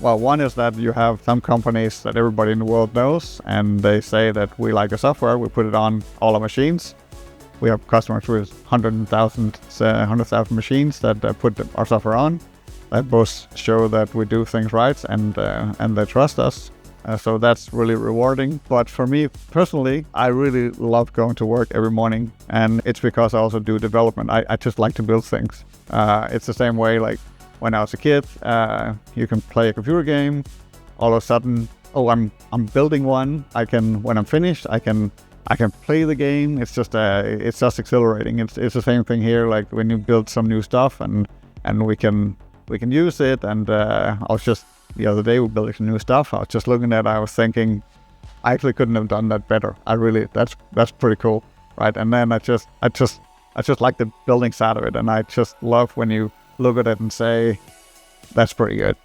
Well, one is that you have some companies that everybody in the world knows, and they say that we like a software, we put it on all our machines. We have customers with 100,000 machines that put our software on. That both show that we do things right and they trust us. So that's really rewarding. But for me personally, I really love going to work every morning, and it's because I also do development. I just like to build things. It's the same way like when I was a kid. You can play a computer game. All of a sudden, I'm building one. When I'm finished, I can play the game. It's just exhilarating. It's the same thing here. Like when you build some new stuff and we can use it. And I was just the other day we built some new stuff. I was just looking at it. I was thinking, I actually couldn't have done that better. That's pretty cool, right? And then I just like the building side of it, and I just love when you look at it and say, that's pretty good.